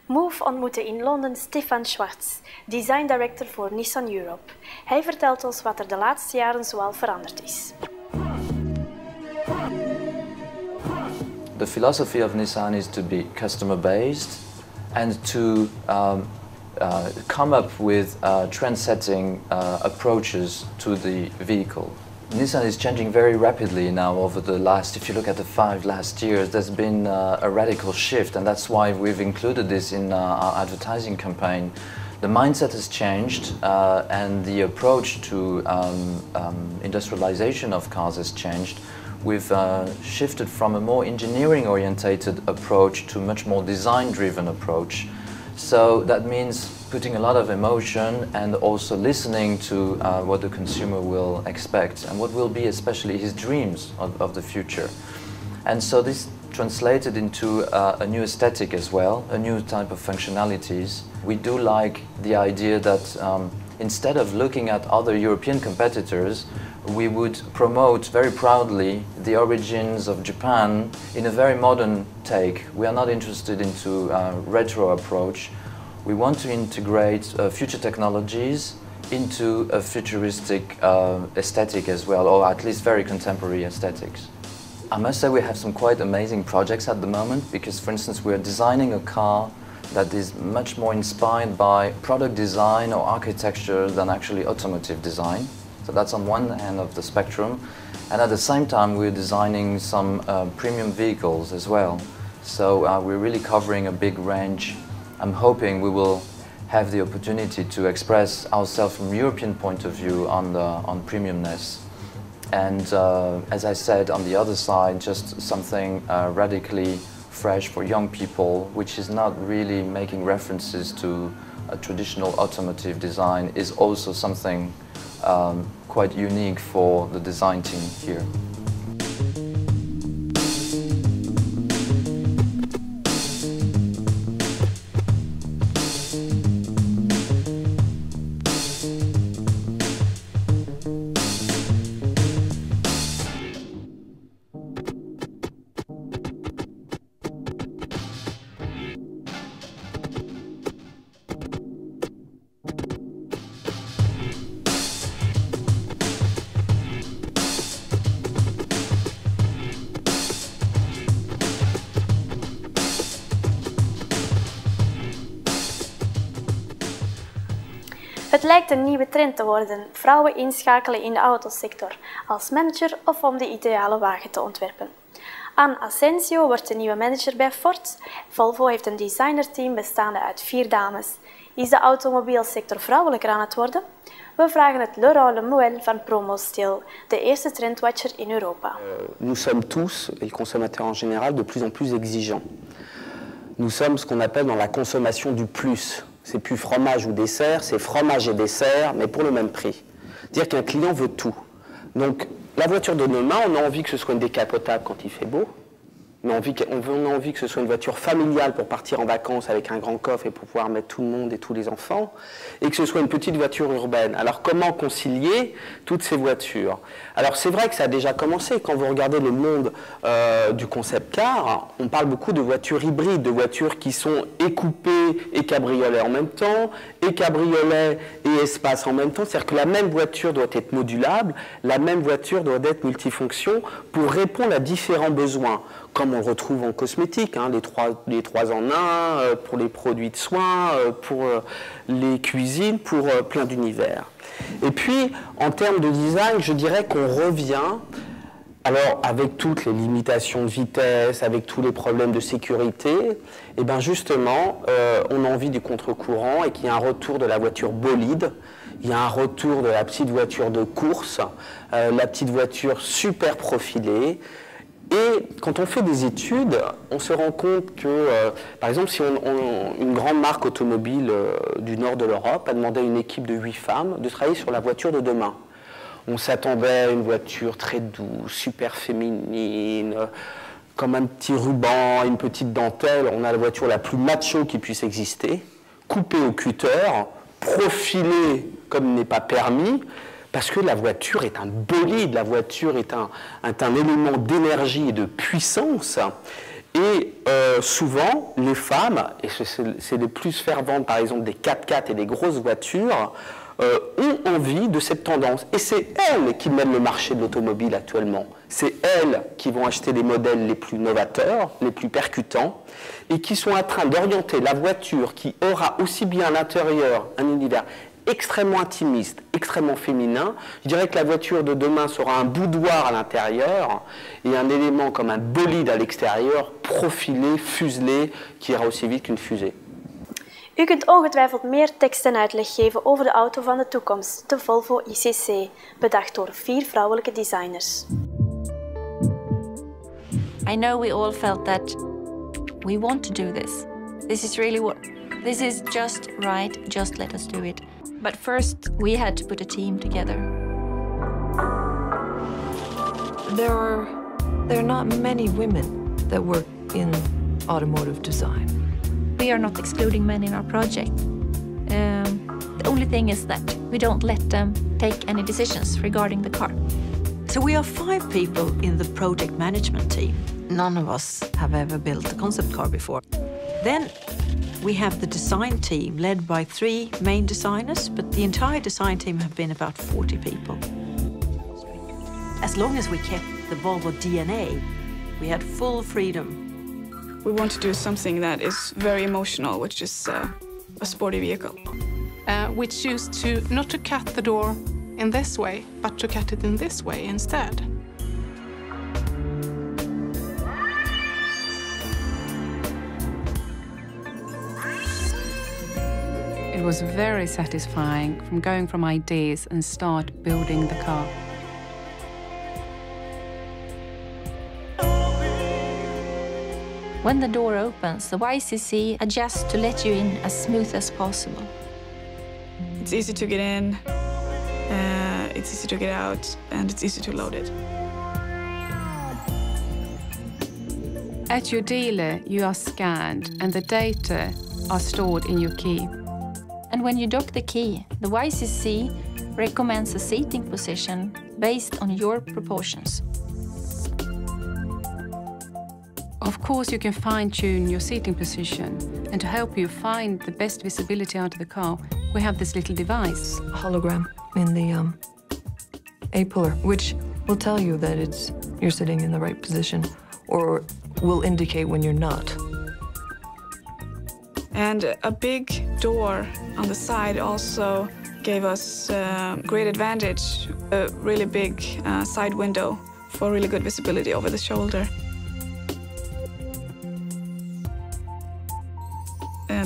Move ontmoette in Londen Stefan Schwartz, design director voor Nissan Europe. Hij vertelt ons wat er de laatste jaren zoal veranderd is. The philosophy of Nissan is to be customer-based and to come up with trend-setting approaches to the vehicle. Nissan is changing very rapidly now over the last, if you look at the 5 last years, there's been a radical shift, and that's why we've included this in our advertising campaign. The mindset has changed and the approach to industrialization of cars has changed. We've shifted from a more engineering-orientated approach to a much more design-driven approach. So that means putting a lot of emotion and also listening to what the consumer will expect and what will be especially his dreams of the future. And so this translated into a new aesthetic as well, a new type of functionalities. We do like the idea that instead of looking at other European competitors, we would promote very proudly the origins of Japan in a very modern take. We are not interested into a retro approach. We want to integrate future technologies into a futuristic aesthetic as well, or at least very contemporary aesthetics. I must say we have some quite amazing projects at the moment because, for instance, we're designing a car that is much more inspired by product design or architecture than actually automotive design. So that's on one end of the spectrum. And at the same time, we're designing some premium vehicles as well. So we're really covering a big range. I'm hoping we will have the opportunity to express ourselves from a European point of view on premiumness. And as I said, on the other side, just something radically fresh for young people, which is not really making references to a traditional automotive design, is also something quite unique for the design team here. Het lijkt een nieuwe trend te worden, vrouwen inschakelen in de autosector als manager of om de ideale wagen te ontwerpen. Anne Asensio wordt de nieuwe manager bij Ford. Volvo heeft een designerteam bestaande uit 4 dames. Is de automobielsector vrouwelijker aan het worden? We vragen het Laurent Lemuel van PromoStyle, de eerste trendwatcher in Europa. Nous sommes tous, et le consommateur en général, de plus en plus exigeants. Nous sommes ce qu'on appelle dans la consommation du plus. C'est plus fromage ou dessert, c'est fromage et dessert, mais pour le même prix. C'est-à-dire qu'un client veut tout. Donc, la voiture de demain, on a envie que ce soit une décapotable quand il fait beau. On a envie que ce soit une voiture familiale pour partir en vacances avec un grand coffre et pour pouvoir mettre tout le monde et tous les enfants, et que ce soit une petite voiture urbaine. Alors comment concilier toutes ces voitures? Alors c'est vrai que ça a déjà commencé. Quand vous regardez le monde du concept car, on parle beaucoup de voitures hybrides, de voitures qui sont et coupées et cabriolet en même temps, et cabriolet et espace en même temps. C'est-à-dire que la même voiture doit être modulable, la même voiture doit être multifonction pour répondre à différents besoins, comme on le retrouve en cosmétique, hein, les 3 en 1, pour les produits de soins, pour les cuisines, pour plein d'univers. Et puis, en termes de design, je dirais qu'on revient, alors avec toutes les limitations de vitesse, avec tous les problèmes de sécurité, et bien justement, on a envie du contre-courant et qu'il y a un retour de la voiture bolide. Il y a un retour de la petite voiture de course, la petite voiture super profilée. Et quand on fait des études, on se rend compte que, par exemple, si une grande marque automobile du nord de l'Europe a demandé à une équipe de 8 femmes de travailler sur la voiture de demain. On s'attendait à une voiture très douce, super féminine, comme un petit ruban, une petite dentelle. On a la voiture la plus macho qui puisse exister, coupée au cutter, profilée comme n'est pas permis, parce que la voiture est un bolide, la voiture est un élément d'énergie et de puissance. Et souvent, les femmes, et c'est les plus ferventes, par exemple des 4x4 et des grosses voitures, ont envie de cette tendance. Et c'est elles qui mènent le marché de l'automobile actuellement. C'est elles qui vont acheter les modèles les plus novateurs, les plus percutants, et qui sont en train d'orienter la voiture qui aura aussi bien à l'intérieur un univers extrêmement intimiste, extrêmement féminin. Je dirais que la voiture de demain sera un boudoir à l'intérieur et un élément comme un bolide à l'extérieur, profilé, fuselé, qui ira aussi vite qu'une fusée. U kunt ongetwijfeld meer tekst en uitleg geven over de auto van de toekomst, de Volvo ICC, bedacht door 4 vrouwelijke designers. I know we all felt that we want to do this. This is just right, just let us do it. But first, we had to put a team together. There are not many women that work in automotive design. We are not excluding men in our project. The only thing is that we don't let them take any decisions regarding the car. So we are 5 people in the project management team. None of us have ever built a concept car before. Then we have the design team led by 3 main designers, but the entire design team have been about 40 people. As long as we kept the Volvo DNA, we had full freedom. We want to do something that is very emotional, which is a sporty vehicle. We choose not to cut the door in this way, but to cut it in this way instead. It was very satisfying from going from ideas and start building the car. When the door opens, the YCC adjusts to let you in as smooth as possible. It's easy to get in, it's easy to get out, and it's easy to load it. At your dealer, you are scanned and the data are stored in your key. And when you dock the key, the YCC recommends a seating position based on your proportions. Of course, you can fine-tune your seating position, and to help you find the best visibility out of the car, we have this little device. A hologram in the A-pillar, which will tell you that you're sitting in the right position, or will indicate when you're not. And a big door on the side also gave us great advantage, a really big side window for really good visibility over the shoulder.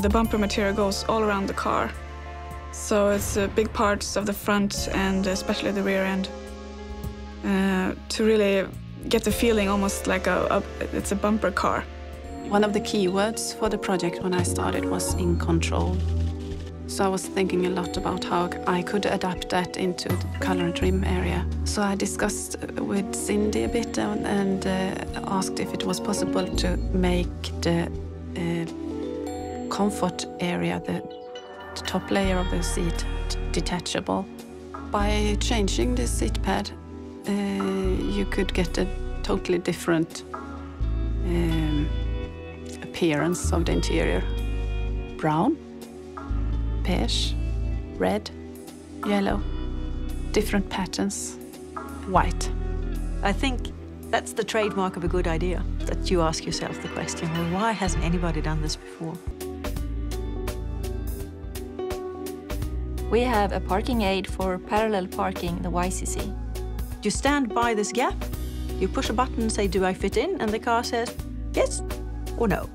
The bumper material goes all around the car, so it's big parts of the front and especially the rear end to really get the feeling almost like it's a bumper car. One of the key words for the project when I started was in control. So I was thinking a lot about how I could adapt that into the color and trim area. So I discussed with Cindy a bit and asked if it was possible to make the comfort area, the top layer of the seat, detachable. By changing the seat pad, you could get a totally different appearance of the interior. Brown, beige, red, yellow, different patterns, white. I think that's the trademark of a good idea, that you ask yourself the question, well, why hasn't anybody done this before? We have a parking aid for parallel parking, the YCC. You stand by this gap, you push a button and say, do I fit in? And the car says, yes or no.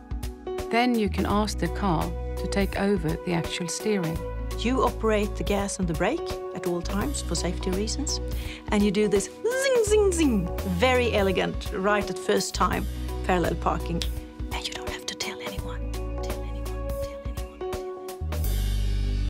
Then you can ask the car to take over the actual steering. You operate the gas and the brake at all times for safety reasons. And you do this zing, zing, zing, very elegant, right at first time, parallel parking